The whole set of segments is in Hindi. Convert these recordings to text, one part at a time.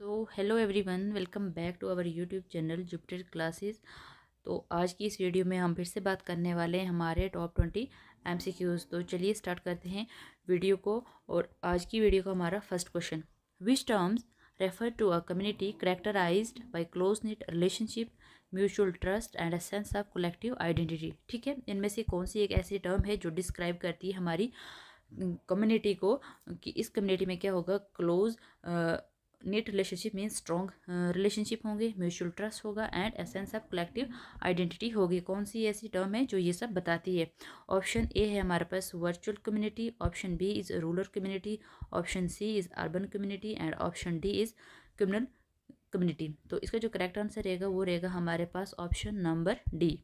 So hello everyone, welcome back to our YouTube channel Jupiter classes. तो आज की इस वीडियो में हम फिर से बात करने वाले हैं हमारे टॉप 20 एमसीक्यूज़। तो चलिए स्टार्ट करते हैं वीडियो को। और आज की वीडियो का हमारा first question, which terms refer to a community characterized by close knit relationship, mutual trust and a sense of collective identity. ठीक है, इनमें से कौन सी एक ऐसी टर्म है जो डिस्क्राइब करती है हमारी कम्युनिटी को, कि इस कम्युनिटी में क्या होगा, close knit relationship means strong relationship होंगे, म्यूचुअल ट्रस्ट होगा and a sense of collective identity होगी। कौन सी ऐसी टर्म है जो ये सब बताती है? ऑप्शन ए है हमारे पास virtual community, option B is rural community, option C is urban community and option D is communal community. तो इसका जो करेक्ट आंसर रहेगा वो रहेगा हमारे पास ऑप्शन नंबर डी।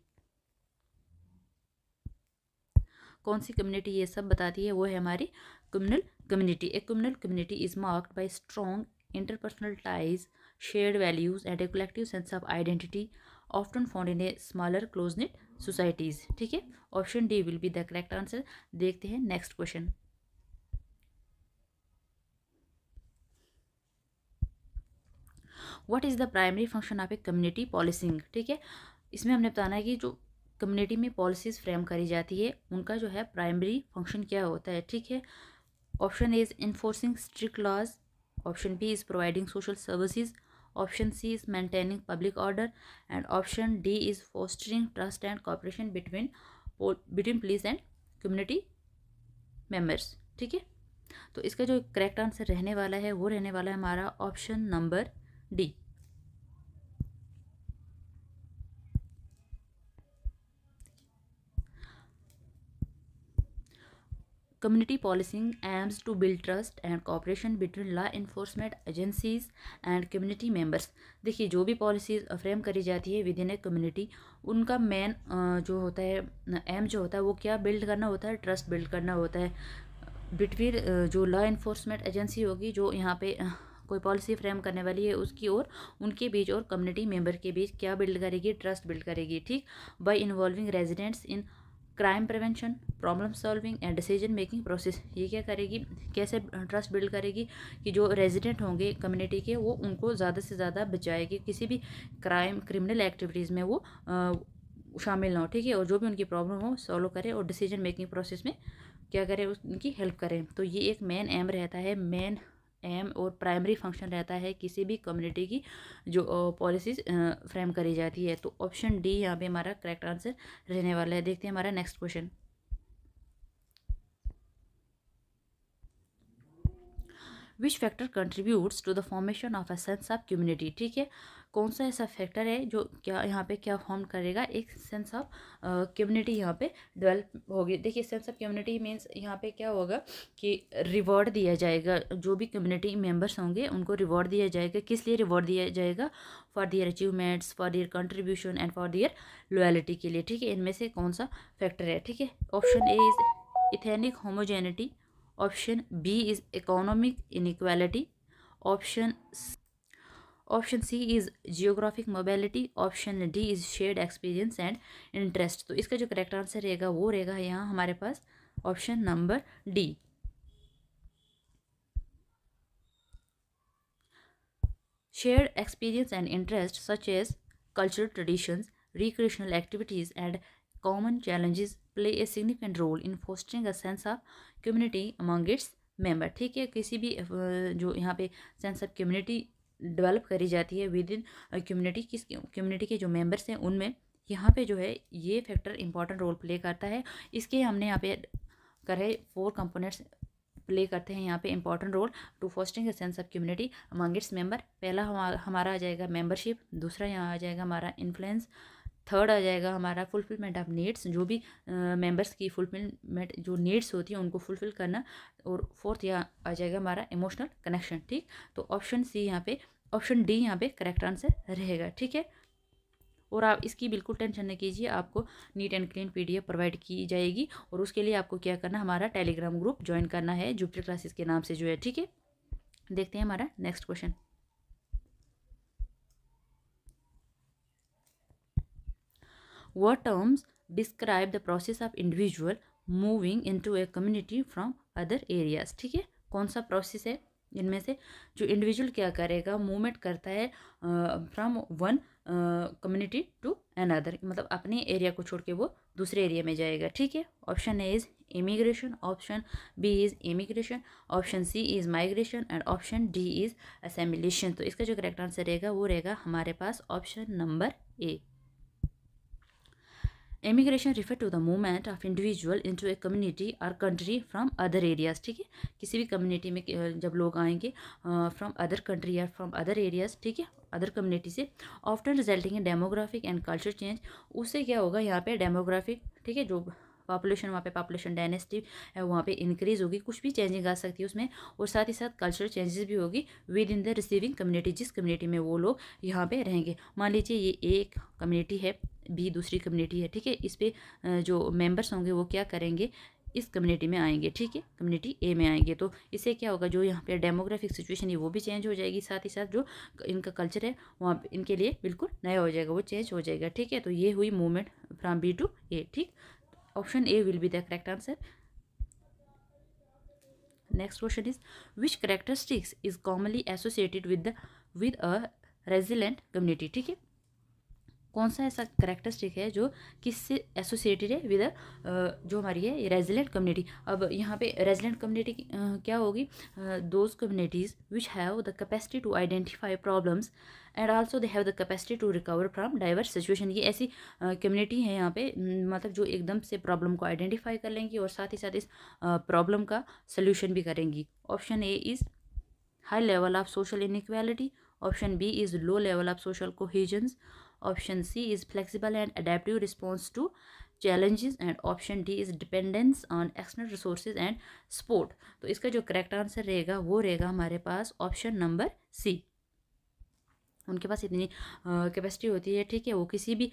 कौन सी कम्युनिटी ये सब बताती है? वो है हमारी communal community. A communal community is marked by strong interpersonal ties, shared values, and a collective sense of identity, often found in a smaller close-knit societies. ठीक है, option D will be the correct answer. देखते हैं next question. What is the primary function of a community policing? ठीक है, इसमें हमने बताना है कि जो कम्युनिटी में पॉलिसीज फ्रेम करी जाती है उनका जो है प्राइमरी फंक्शन क्या होता है। ठीक है, option A is enforcing strict laws, option B is providing social services, option C is maintaining public order and option D is fostering trust and cooperation between police and community members. ठीक है, तो इसका जो करेक्ट आंसर रहने वाला है वो रहने वाला है हमारा option number D. Community policing aims to build trust and cooperation between law enforcement agencies and community members। देखिए, जो भी पॉलिसीज फ्रेम करी जाती है विद इन ए कम्युनिटी, उनका मेन जो होता है एम जो होता है वो क्या बिल्ड करना होता है? ट्रस्ट बिल्ड करना होता है बिटवीन जो लॉ इन्फोर्समेंट एजेंसी होगी जो यहाँ पे कोई पॉलिसी फ्रेम करने वाली है उसकी, और उनके बीच और कम्युनिटी मेंबर के बीच क्या बिल्ड करेगी? ट्रस्ट बिल्ड करेगी। ठीक, bye involving residents in crime prevention, problem solving and decision making process. ये क्या करेगी, कैसे ट्रस्ट बिल्ड करेगी? कि जो रेजिडेंट होंगे कम्युनिटी के वो उनको ज़्यादा से ज़्यादा बचाएगी, किसी भी क्रिमिनल एक्टिविटीज़ में वो शामिल ना हो। ठीक है, और जो भी उनकी प्रॉब्लम हो सॉल्व करे और डिसीजन मेकिंग प्रोसेस में क्या करें, उनकी हेल्प करें। तो ये एक मेन एम रहता है, मेन एम और प्राइमरी फंक्शन रहता है किसी भी कम्युनिटी की जो पॉलिसीज फ्रेम करी जाती है। तो ऑप्शन डी यहाँ पे हमारा करेक्ट आंसर रहने वाला है। देखते हैं हमारा next question. Which factor contributes to the formation of a sense of community? ठीक है, कौन सा ऐसा फैक्टर है जो क्या यहाँ पे क्या फॉर्म करेगा, एक सेंस ऑफ कम्युनिटी यहाँ पे डेवलप होगी। देखिए, सेंस ऑफ कम्युनिटी मीन्स यहाँ पे क्या होगा कि रिवॉर्ड दिया जाएगा, जो भी कम्युनिटी मेंबर्स होंगे उनको रिवॉर्ड दिया जाएगा। किस लिए रिवॉर्ड दिया जाएगा? For their achievements, for their contribution and for their loyalty के लिए। ठीक है, इनमें से कौन सा फैक्टर है? ठीक है, option A is ethnic homogeneity, option B is economic inequality, option option C is geographic mobility, option D is shared experience and interest. तो इसका जो करेक्ट आंसर रहेगा वो रहेगा यहाँ हमारे पास option number D. Shared experience and interest such as cultural traditions, recreational activities, and common challenges play a significant role in fostering a sense of community among its member। ठीक है, किसी भी जो यहाँ पे सेंस ऑफ कम्युनिटी डेवलप करी जाती है विद इन कम्युनिटी, किस कम्युनिटी के जो मेंबर्स हैं उनमें यहाँ पे जो है ये फैक्टर इंपॉर्टेंट रोल प्ले करता है। इसके हमने यहाँ पे करे 4 कंपोनेंट्स प्ले करते हैं यहाँ पे important role to fostering a sense of community among its member. पहला हमारा आ जाएगा मेंबरशिप, दूसरा यहाँ आ जाएगा हमारा इन्फ्लुएंस, थर्ड आ जाएगा हमारा फुलफिलमेंट ऑफ नीड्स, जो भी मेंबर्स की फुलफिलमेंट जो नीड्स होती हैं उनको फुलफिल करना, और फोर्थ यहाँ आ जाएगा हमारा इमोशनल कनेक्शन। ठीक, तो ऑप्शन सी यहाँ पे, ऑप्शन डी यहाँ पे करेक्ट आंसर रहेगा। ठीक है, और आप इसकी बिल्कुल टेंशन न कीजिए, आपको neat and clean PDF provide की जाएगी, और उसके लिए आपको क्या करना, हमारा टेलीग्राम ग्रुप ज्वाइन करना है जुपिटर क्लासेस के नाम से जो है। ठीक है, देखते हैं हमारा next question. What terms describe the process of individual moving into a community from other areas? ठीक है, कौन सा प्रोसेस है इनमें से जो इंडिविजुअल क्या करेगा, मूवमेंट करता है from one community to another, मतलब अपने एरिया को छोड़ के वो दूसरे एरिया में जाएगा। ठीक है, option A is immigration, option B is immigration, option C is migration and option D is assimilation. तो इसका जो करेक्ट आंसर रहेगा वो रहेगा हमारे पास option number A. Immigration refer to the movement of individual into a community और कंट्री फ्रॉम अदर एरियाज। ठीक है, किसी भी कम्युनिटी में जब लोग आएंगे फ्रॉम अदर कंट्री या फ्रॉम अदर एरियाज, ठीक है, अदर कम्युनिटी से, often resulting in demographic and culture change. उससे क्या होगा यहाँ पे डेमोग्राफिक, ठीक है, जो पॉपुलेशन वहाँ पे पॉपुलेशन डायनेस्टी है वहाँ पे इंक्रीज होगी, कुछ भी चेंजिंग आ सकती है उसमें, और साथ ही साथ कल्चरल चेंजेस भी होगी with in the receiving community, जिस कम्युनिटी में वो लोग यहाँ पे रहेंगे। मान लीजिए ये एक कम्युनिटी है, बी दूसरी कम्युनिटी है, ठीक है, इस पे जो मेंबर्स होंगे वो क्या करेंगे, इस कम्युनिटी में आएंगे, ठीक है, कम्युनिटी ए में आएंगे। तो इससे क्या होगा, जो यहाँ पे डेमोग्राफिक सिचुएशन है वो भी चेंज हो जाएगी, साथ ही साथ जो इनका कल्चर है वहाँ पे इनके लिए बिल्कुल नया हो जाएगा, वो चेंज हो जाएगा। ठीक है, तो ये हुई मूवमेंट फ्रॉम बी टू ए। ठीक, option A will be the correct answer. Next question is which characteristics is commonly associated with a resilient community. ठीक है, कौन सा ऐसा करेक्टरिस्टिक है जो किससे एसोसिएटेड है विद जो हमारी है रेजिलेंट कम्युनिटी। अब यहाँ पे रेजिलेंट कम्युनिटी क्या होगी, those communities which have the capacity to identify problems and also they have the capacity to recover from diverse situation. ये ऐसी कम्युनिटी है यहाँ पे, मतलब जो एकदम से प्रॉब्लम को आइडेंटिफाई कर लेंगी और साथ ही साथ इस प्रॉब्लम का सोल्यूशन भी करेंगी। Option A is high level of social inequality, option B is low level of social cohesions, option C is flexible and adaptive response to challenges and option D is dependence on external resources and support. तो इसका जो करेक्ट आंसर रहेगा वो रहेगा हमारे पास ऑप्शन नंबर सी। उनके पास इतनी कैपेसिटी होती है, ठीक है, वो किसी भी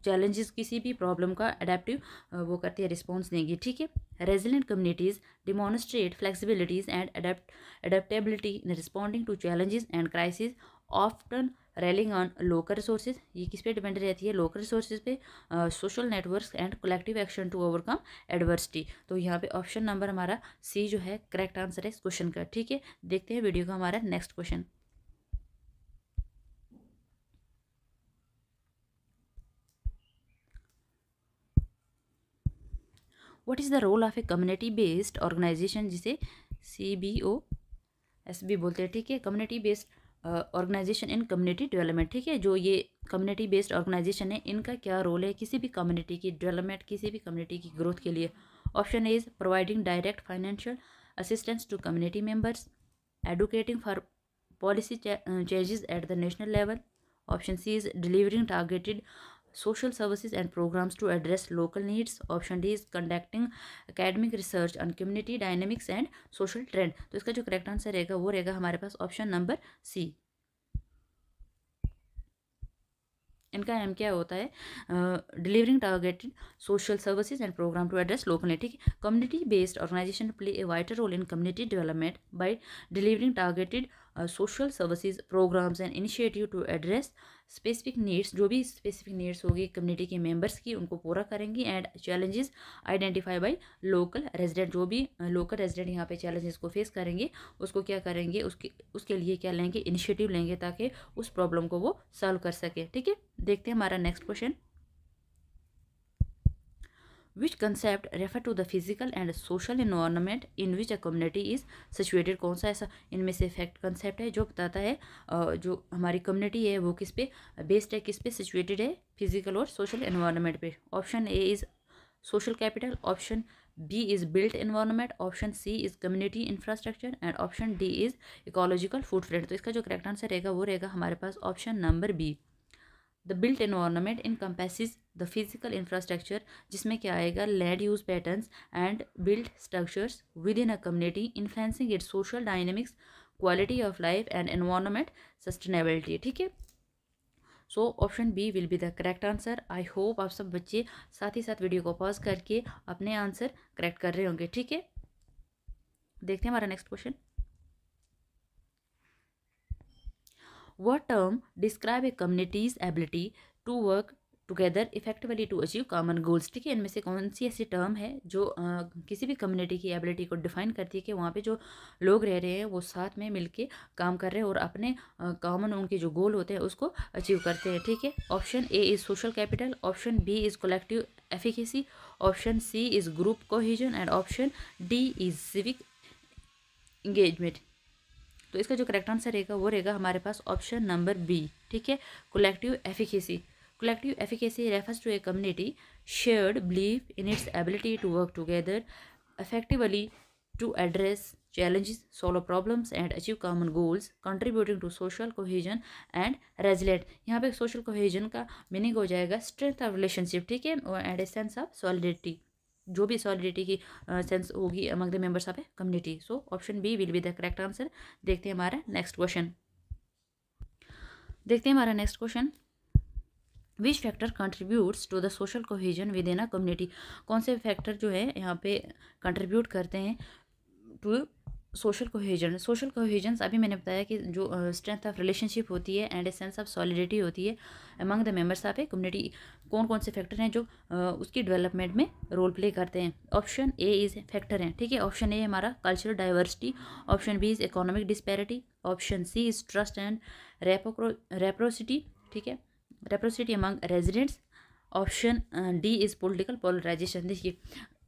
चैलेंजेस, किसी भी प्रॉब्लम का अडेप्टिव वो करती है, रिस्पॉन्स देंगी। ठीक है, resilient communities demonstrate flexibilities and adaptability in responding to challenges and crisis, often relying on local resources. ये किस पे डिपेंड रहती है, लोकल रिसोर्सेज पे, social networks and collective action to overcome adversity. तो यहाँ पे ऑप्शन नंबर हमारा सी जो है करेक्ट आंसर है इस क्वेश्चन का। ठीक है, देखते हैं वीडियो का हमारा next question. What is the role of a community based organization, जिसे CBOS भी बोलते हैं। ठीक है, community based organization in community development. ठीक है, जो ये कम्युनिटी बेस्ड ऑर्गेनाइजेशन है इनका क्या रोल है किसी भी कम्युनिटी की डेवलपमेंट, किसी भी कम्युनिटी की ग्रोथ के लिए। Option A is providing direct financial assistance to community members, advocating for policy changes at the national level. Option C is delivering targeted social services and programs to address local needs. Option D is conducting academic research on community dynamics and social trend. तो इसका जो करेक्ट आंसर रहेगा वो रहेगा हमारे पास ऑप्शन नंबर सी। इनका एम क्या होता है, delivering targeted social services and program to address local need. ठीक है, community based organization play a vital role in community development by delivering targeted social services programs and initiative to address specific needs. जो भी स्पेसिफिक नीड्स होगी कम्युनिटी के मेंबर्स की उनको पूरा करेंगी, and challenges identify by local resident. जो भी लोकल रेजिडेंट यहाँ पे चैलेंजेस को फेस करेंगे उसको क्या करेंगे, उसके लिए क्या लेंगे, इनिशिएटिव लेंगे ताकि उस प्रॉब्लम को वो सॉल्व कर सके। ठीक है, देखते हैं हमारा next question. Which concept refer to the physical and social environment in which a community is situated. कौन सा ऐसा इनमें से फैक्ट कंसेप्ट है जो बताता है जो हमारी कम्युनिटी है वो किस पे बेस्ड है, किस पे सिचुएटेड है, फिजिकल और सोशल इन्वायरमेंट पे। Option A is social capital, option B is built environment, option C is community infrastructure and option D is ecological footprint. तो इसका जो करेक्ट आंसर रहेगा वो रहेगा हमारे पास option number B. The built environment encompasses the physical infrastructure, जिसमें क्या आएगा, land use patterns and built structures within a community influencing its social dynamics, quality of life and environment sustainability. ठीक है, so option B will be the correct answer. I hope आप सब बच्चे साथ ही साथ वीडियो को पॉज करके अपने आंसर करेक्ट कर रहे होंगे। ठीक है, देखते हैं हमारा next question. What term describe a community's ability to work together effectively to achieve common goals. ठीक है, इनमें से कौन सी ऐसी टर्म है जो किसी भी कम्युनिटी की एबिलिटी को डिफाइन करती है कि वहाँ पे जो लोग रह रहे हैं वो साथ में मिलके काम कर रहे हैं और अपने कॉमन उनके जो गोल होते हैं उसको अचीव करते हैं। ठीक है, option A is social capital, option B is collective efficacy, option C is group cohesion and option D is civic engagement. तो इसका जो करेक्ट आंसर रहेगा वो रहेगा हमारे पास ऑप्शन नंबर बी। ठीक है, collective efficacy. Collective efficacy refers to a community shared believe in its ability to work together effectively to address challenges, solve problems and achieve common goals, contributing to social cohesion and resilience। यहाँ पे social cohesion का मीनिंग हो जाएगा strength of relationship। ठीक है, and a sense of solidarity, जो भी सॉलिडिटी की सेंस होगी among the members of a community. So option B will be the correct answer. देखते हैं हमारा next question. Which factor contributes to the social cohesion within a community. कौन से फैक्टर जो है यहाँ पे कंट्रीब्यूट करते हैं to social cohesion. Social cohesion अभी मैंने बताया कि जो स्ट्रेंथ ऑफ रिलेशनशिप होती है and A sense of solidity होती है among the members of a community. कौन कौन से फैक्टर हैं जो उसकी डेवलपमेंट में रोल प्ले करते हैं। ऑप्शन ए इज फैक्टर हैं। ठीक है, ऑप्शन ए हमारा cultural diversity, option B is economic disparity, option C is trust and reciprocity. ठीक है, reciprocity among residents, option D is political polarisation. देखिए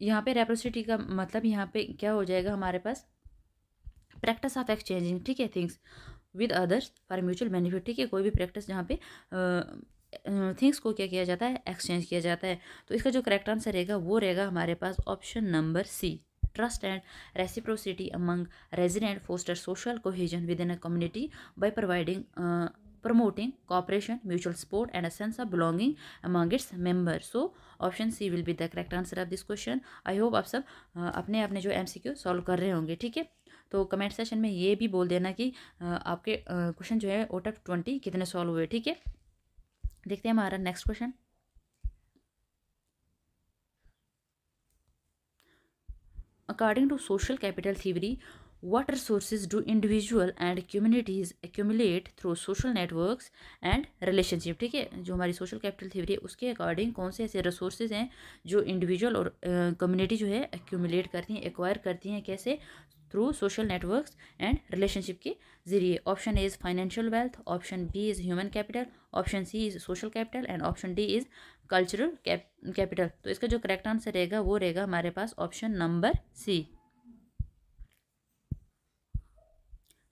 यहाँ पे रेप्रोसिटी का मतलब यहाँ पे क्या हो जाएगा हमारे पास प्रैक्टिस ऑफ एक्सचेंजिंग। ठीक है, things with others for mutual benefit. ठीक है, कोई भी प्रैक्टिस जहाँ पे थिंग्स को क्या किया जाता है, एक्सचेंज किया जाता है। तो इसका जो करेक्ट आंसर रहेगा वो रहेगा हमारे पास option number C. Trust and reciprocity among resident foster social cohesion within a community by providing promoting cooperation, mutual support and a sense of belonging among its members। So option C will be the correct answer of this question। I hope आप सब अपने अपने जो MCQ सॉल्व कर रहे होंगे। ठीक है, तो कमेंट सेशन में ये भी बोल देना कि आपके क्वेश्चन जो है आउट ऑफ 20 कितने सॉल्व हुए। ठीक है, देखते हैं हमारा next question. According to social capital theory, what resources do individual and communities accumulate through social networks and relationship। ठीक है, जो हमारी सोशल कैपिटल थ्योरी है उसके अकॉर्डिंग कौन से ऐसे रिसोर्सेज हैं जो इंडिविजुअल और कम्युनिटी जो है एक्यूमुलेट करती हैं, एक्वायर करती हैं, कैसे through social networks and relationship के जरिए। Option A is financial wealth, option B is human capital, option C is social capital and option D is cultural capital. तो इसका जो करेक्ट आंसर रहेगा वो रहेगा हमारे पास option number C,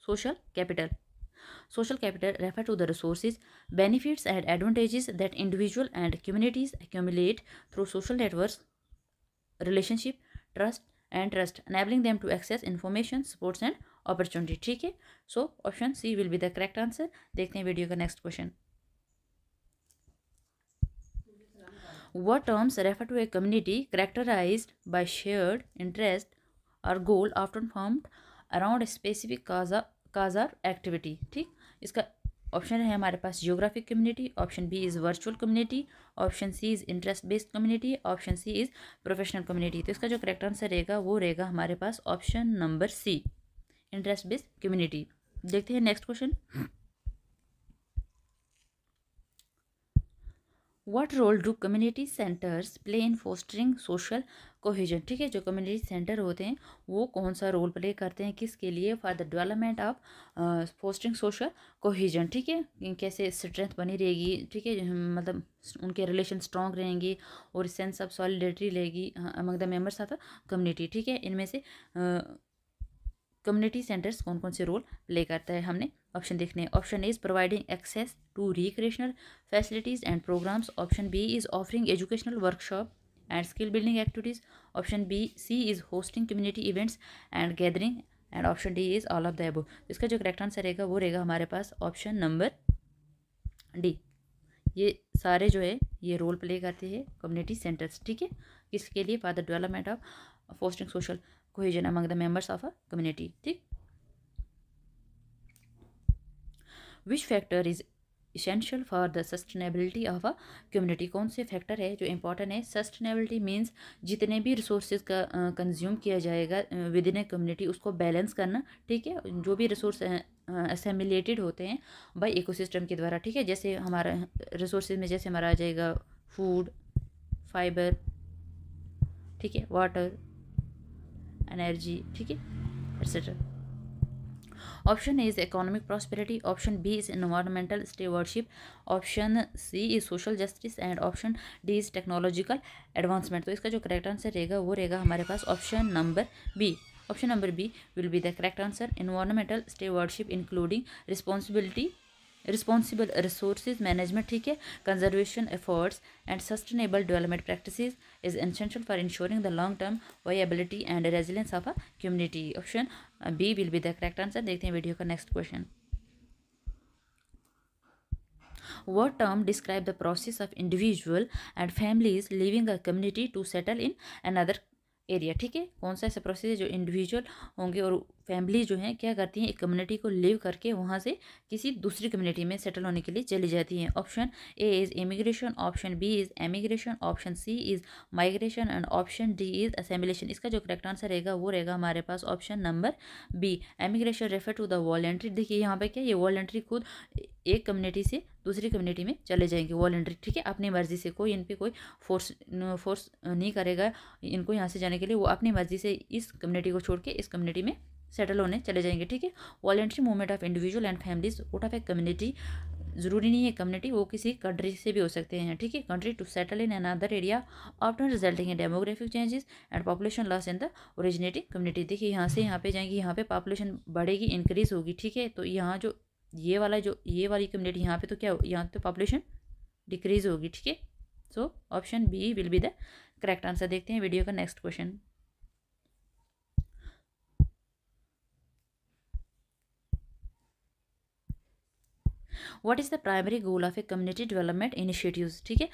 social capital। Social capital refer to the resources, benefits and advantages that individual and communities accumulate through social networks, relationship, trust, enabling them to access information, supports and opportunity। ठीक है, so option C will be the correct answer। देखते हैं वीडियो का next question. What terms refer to a community characterized by shared interest or goal often formed around a specific cause or activity। ठीक, इसका ऑप्शन है हमारे पास geographic community, option B is virtual community, option C is interest based community, option C is professional community. तो इसका जो करेक्ट आंसर रहेगा वो रहेगा हमारे पास option number C, interest based community. देखते हैं next question. What role do community centers play in fostering social cohesion। ठीक है, जो कम्युनिटी सेंटर होते हैं वो कौन सा रोल प्ले करते हैं किसके लिए, for the development of fostering social cohesion. ठीक है, कैसे स्ट्रेंथ बनी रहेगी। ठीक है, मतलब उनके रिलेशन स्ट्रॉन्ग रहेंगे और सेंस ऑफ सॉलिडेरिटी रहेगी among the members of the community. ठीक है, इनमें से कम्युनिटी सेंटर्स कौन कौन से रोल प्ले करता है हमने ऑप्शन देखने हैं। Option A is providing access to recreational facilities and programs, option B is offering educational workshop and skill building activities, option B C is hosting community events and gathering and option D is all of the above. इसका जो करेक्ट आंसर रहेगा वो रहेगा हमारे पास ऑप्शन नंबर डी। ये सारे जो है ये रोल प्ले करते हैं कम्युनिटी सेंटर्स। ठीक है, किसके लिए, for the development of fostering social cohesion among the members of a community. ठीक, which factor is essential for the sustainability of a community. कौन से फैक्टर है जो इंपॉर्टेंट है। सस्टेनेबिलिटी मीन्स जितने भी रिसोर्सेज का कंज्यूम किया जाएगा विद इन ए कम्युनिटी उसको बैलेंस करना। ठीक है, जो भी रिसोर्स असेमिलेटेड होते हैं बाय इकोसिस्टम के द्वारा। ठीक है, जैसे हमारा रिसोर्सेज में जैसे हमारा आ जाएगा फूड, फाइबर, ठीक है, वाटर, एनर्जी, ठीक है, etcetera. Option A is economic prosperity, option B is environmental stewardship, option C is social justice and option D is technological advancement. तो इसका जो करेक्ट आंसर रहेगा वो रहेगा हमारे पास option number B. Option number B will be the correct answer. Environmental stewardship including responsibility responsible resources management, ठीक है, conservation efforts and sustainable development practices is essential for ensuring the long term viability and resilience of a community. Option B will be the correct answer. देखते हैं वीडियो का next question. What term describe the process of individual and families leaving a community to settle in another area, ठीक है, कौन सा ऐसा प्रोसेस है जो इंडिविजुअल होंगे और फैमिली जो है क्या करती हैं, एक कम्युनिटी को लिव करके वहाँ से किसी दूसरी कम्युनिटी में सेटल होने के लिए चली जाती हैं। Option A is immigration, option B is emigration, option C is migration and option D is assimilation. इसका जो करेक्ट आंसर रहेगा वो रहेगा हमारे पास option number B, emigration refer to the voluntary. देखिए यहाँ पे क्या, ये वॉलेंट्री खुद एक कम्युनिटी से दूसरी कम्युनिटी में चले जाएंगे वॉलेंट्री, ठीक है, अपनी मर्जी से, कोई इन पे कोई फोर्स नहीं करेगा इनको यहाँ से जाने के लिए, वो अपनी मर्जी से इस कम्युनिटी को छोड़ के इस कम्युनिटी में सेटल होने चले जाएंगे, ठीक है। Voluntary movement of individual and families out of a community, ज़रूरी नहीं है कम्युनिटी, वो किसी कंट्री से भी हो सकते हैं, ठीक है, country to settle in another area after resulting in demographic changes and population loss in the originating community. देखिए यहाँ से यहाँ पे जाएंगे, यहाँ पे पॉपुलेशन बढ़ेगी, इंक्रीज होगी, ठीक है, तो यहाँ जो ये वाली कम्युनिटी यहाँ पे तो क्या, यहाँ तो पॉपुलेशन डिक्रीज होगी, ठीक है। So option B will be the correct answer. देखते हैं वीडियो का next question. What is the primary goal of a community development initiatives, ठीक है,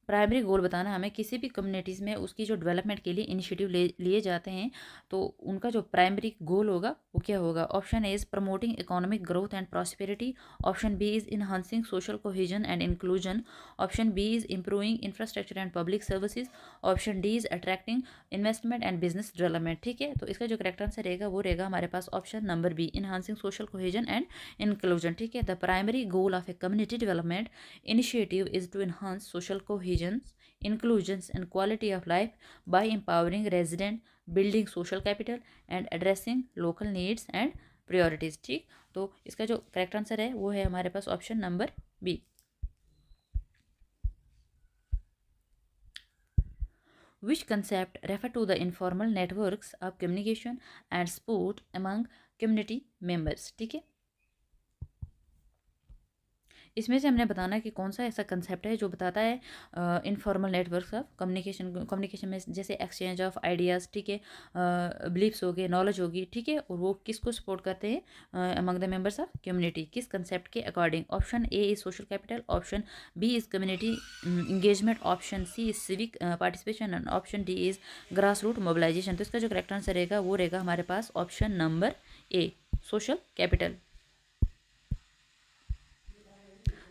प्राइमरी गोल बताना हमें किसी भी कम्युनिटीज़ में उसकी जो डेवलपमेंट के लिए इनिशिएटिव लिए जाते हैं तो उनका जो प्राइमरी गोल होगा वो क्या होगा। Option A is promoting economic growth and prosperity, option B is enhancing social cohesion and inclusion, option B is improving infrastructure and public services, option D is attracting investment and business development, ठीक है। तो इसका जो करेक्ट आंसर रहेगा वो रहेगा हमारे पास option number B, enhancing social cohesion and inclusion, ठीक है। The primary goal of a community development initiative is to enhance social cohesion, inclusions and quality of life by empowering residents, building social capital and addressing local needs and priorities, ठीक। तो इसका जो करेक्ट आंसर है वो है हमारे पास option number B. Which concept refer to the informal networks of communication and support among community members, ठीक है। इसमें से हमने बताना है कि कौन सा ऐसा कंसेप्ट है जो बताता है इनफॉर्मल नेटवर्क्स ऑफ कम्युनिकेशन में जैसे एक्सचेंज ऑफ आइडियाज़, ठीक है, बिलीफ्स हो गए, नॉलेज होगी, ठीक है, और वो किसको सपोर्ट करते हैं among the members of community, किस कंसेप्ट के according. Option A is social capital, option B is community engagement, option C is civic participation and option D is grass root mobilisation. तो इसका जो करेक्ट आंसर रहेगा वो रहेगा हमारे पास option number A, social capital.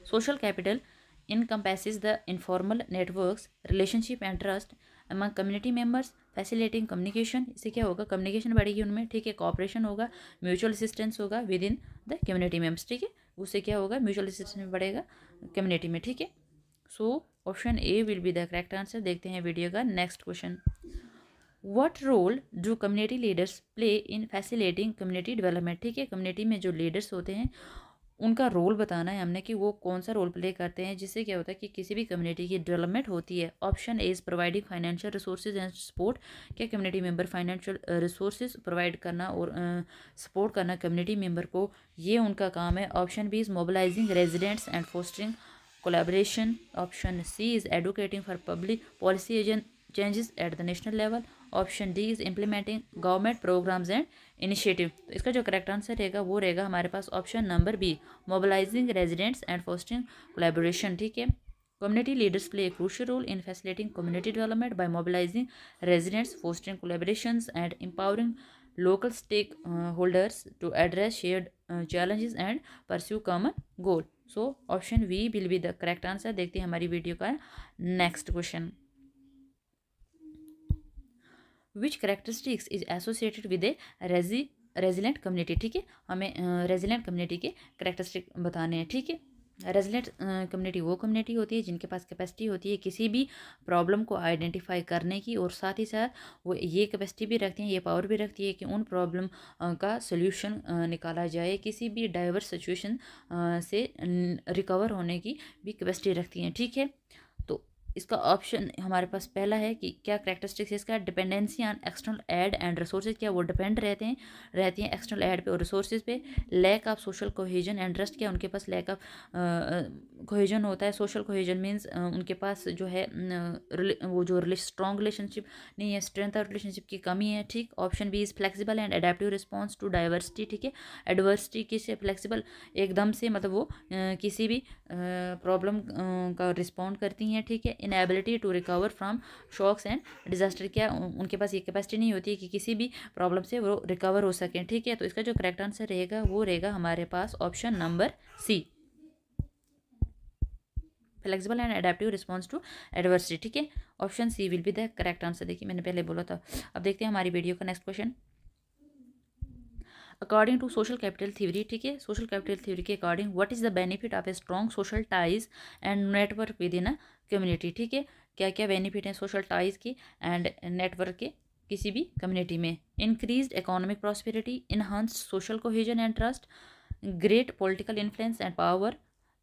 Social capital encompasses the informal networks, relationship and trust among community members, facilitating communication। इससे क्या होगा, कम्युनिकेशन बढ़ेगी उनमें, ठीक है, कॉपरेशन होगा, म्यूचुअल असिस्टेंस होगा with in the community members, ठीक है, उससे क्या होगा, म्यूचुअल असिस्टेंस बढ़ेगा कम्युनिटी में, ठीक है। So option A will be the correct answer. देखते हैं वीडियो का next question. What role do community leaders play in facilitating community development, ठीक है, कम्युनिटी में जो लीडर्स होते हैं उनका रोल बताना है हमने कि वो कौन सा रोल प्ले करते हैं जिससे क्या होता है कि किसी भी कम्युनिटी की डेवलपमेंट होती है। Option A is providing financial resources and support, क्या community member financial resources provide करना और सपोर्ट करना कम्युनिटी मेंबर को, ये उनका काम है। Option B is mobilising residents and fostering collaboration, option C is advocating for public policy changes at the national level, option D is implementing government programmes and initiative. तो इसका जो करेक्ट आंसर रहेगा वो रहेगा हमारे पास option number B, mobilising residents and fostering collaboration, ठीक है। Community leaders play a crucial role in facilitating community development by mobilising residents, fostering collaborations and empowering local stakeholders to address shared challenges and pursue common goal। So option V will be the correct answer. देखते हैं हमारी वीडियो का next question. Which characteristics is associated with a resilient community, ठीक है, हमें रेजिलेंट कम्युनिटी के करेक्टरिस्टिक बताने हैं, ठीक है। रेजिलेंट कम्युनिटी वो कम्युनिटी होती है जिनके पास कैपेसिटी होती है किसी भी प्रॉब्लम को आइडेंटिफाई करने की, और साथ ही साथ वो ये कैपेसिटी भी रखती हैं, ये पावर भी रखती है कि उन प्रॉब्लम का सोल्यूशन निकाला जाए, किसी भी डाइवर्स सिचुएशन से रिकवर होने की भी कैपेसिटी रखती हैं। ठीक है, तो इसका ऑप्शन हमारे पास पहला है कि क्या करेक्टरिस्टिक्स इसका dependency on external aid and resources, क्या वो डिपेंड रहती हैं एक्सटर्नल एड पे और रिसोर्सेज पे। Lack of social cohesion and trust, क्या उनके पास लैक ऑफ कोहेजन होता है। सोशल कोहेजन मीन्स उनके पास जो है वो जो स्ट्रॉन्ग रिलेशनशिप नहीं है, स्ट्रेंथ ऑफ रिलेशनशिप की कमी है। ठीक, option B is flexible and adaptive response to diversity. ठीक है, एडवर्सिटी किससे फ्लेक्सिबल, एकदम से मतलब वो किसी भी प्रॉब्लम का रिस्पॉन्ड करती हैं। ठीक है, inability to recover from shocks and disaster, क्या उनके पास ये कैपेसिटी नहीं होती कि किसी भी प्रॉब्लम से वो रिकवर हो सकें। ठीक है, तो इसका जो करेक्ट आंसर रहेगा वो रहेगा हमारे पास option number C, flexible and adaptive response to adversity. ठीक है, option C will be the correct answer. देखिए मैंने पहले बोला था। अब देखते हैं हमारी वीडियो का next question. According to social capital theory, ठीक है, सोशल कैपिटल थ्योरी के according what is the benefit of a strong social ties and network within a community. ठीक है, क्या क्या बेनिफिट हैं सोशल टाइज के एंड नेटवर्क के किसी भी कम्युनिटी में। Increased economic prosperity, enhanced social cohesion and trust, great political influence and power,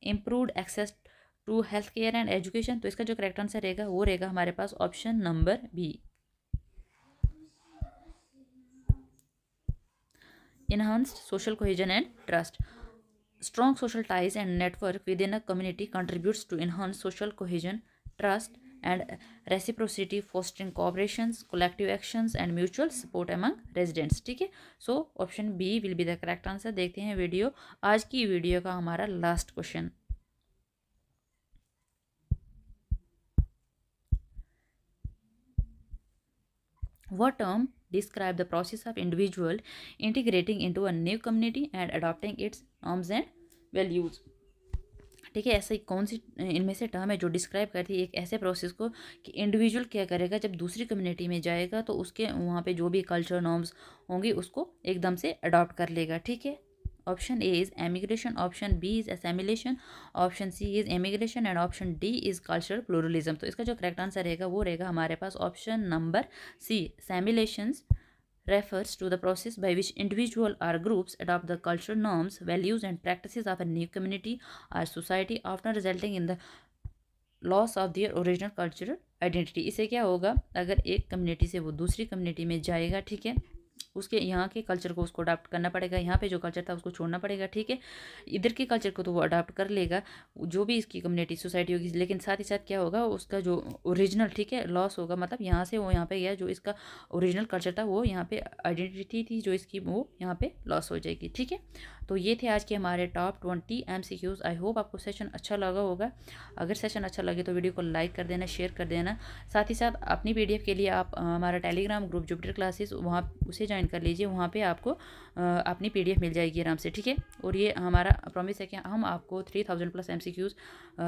improved access to health care and education. तो इसका जो करेक्ट आंसर रहेगा वो रहेगा हमारे पास option number B, enhanced social cohesion and trust. Strong social ties and network within a community contributes to enhance social cohesion, trust, and reciprocity, fostering cooperations, collective actions, and mutual support among residents. ठीक है, so option B will be the correct answer. देखते हैं वीडियो, आज की वीडियो का हमारा last question. What term describe the process of individual integrating into a new community and adopting its norms and values? ठीक है, ऐसा कौन सी इनमें से टर्म है जो डिस्क्राइब करती है एक ऐसे प्रोसेस को कि इंडिविजुअल क्या करेगा जब दूसरी कम्युनिटी में जाएगा तो उसके वहाँ पे जो भी कल्चर नॉर्म्स होंगी उसको एकदम से अडॉप्ट कर लेगा। ठीक है, option A is emigration, option B is assimilation, option C is emigration and option D is cultural pluralism. तो इसका जो करेक्ट आंसर रहेगा वो रहेगा हमारे पास option number C, assimilations refers to the process by which individual or groups adopt the cultural norms, values, and practices of a new community or society, often resulting in the loss of their original cultural identity। इससे क्या होगा, अगर एक कम्युनिटी से वो दूसरी कम्युनिटी में जाएगा, ठीक है, उसके यहाँ के कल्चर को उसको अडाप्ट करना पड़ेगा, यहाँ पे जो कल्चर था उसको छोड़ना पड़ेगा। ठीक है, इधर के कल्चर को तो वो अडाप्ट कर लेगा जो भी इसकी कम्युनिटी सोसाइटी होगी, लेकिन साथ ही साथ क्या होगा उसका जो ओरिजिनल, ठीक है, लॉस होगा। मतलब यहाँ से वो यहाँ पे गया, जो इसका ओरिजिनल कल्चर था वो यहाँ पे आइडेंटिटी थी जो इसकी, वो यहाँ पे लॉस हो जाएगी। ठीक है, तो ये थे आज के हमारे टॉप 20 MCQs। आई होप आपको सेशन अच्छा लगा होगा। अगर सेशन अच्छा लगे तो वीडियो को लाइक कर देना, शेयर कर देना। साथ ही साथ अपनी PDF के लिए आप हमारा टेलीग्राम ग्रुप जुपिटर क्लासेस वहाँ उसे ज्वाइन कर लीजिए, वहाँ पे आपको अपनी PDF मिल जाएगी आराम से। ठीक है, और ये हमारा प्रॉमिस है कि हम आपको 3000+ MCQs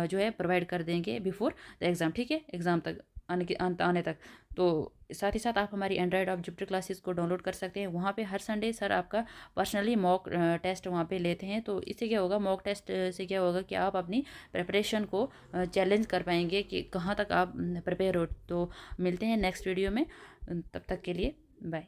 जो है प्रोवाइड कर देंगे बिफोर द एग्ज़ाम। ठीक है, एग्ज़ाम तक आने तक। तो साथ ही साथ आप हमारी एंड्रॉयड ऑफ जुपिटर क्लासेस को डाउनलोड कर सकते हैं। वहाँ पे हर संडे सर आपका पर्सनली मॉक टेस्ट वहाँ पे लेते हैं। तो इससे क्या होगा, मॉक टेस्ट से क्या होगा कि आप अपनी प्रिपरेशन को चैलेंज कर पाएंगे कि कहाँ तक आप प्रिपेयर हो। तो मिलते हैं नेक्स्ट वीडियो में, तब तक के लिए बाय।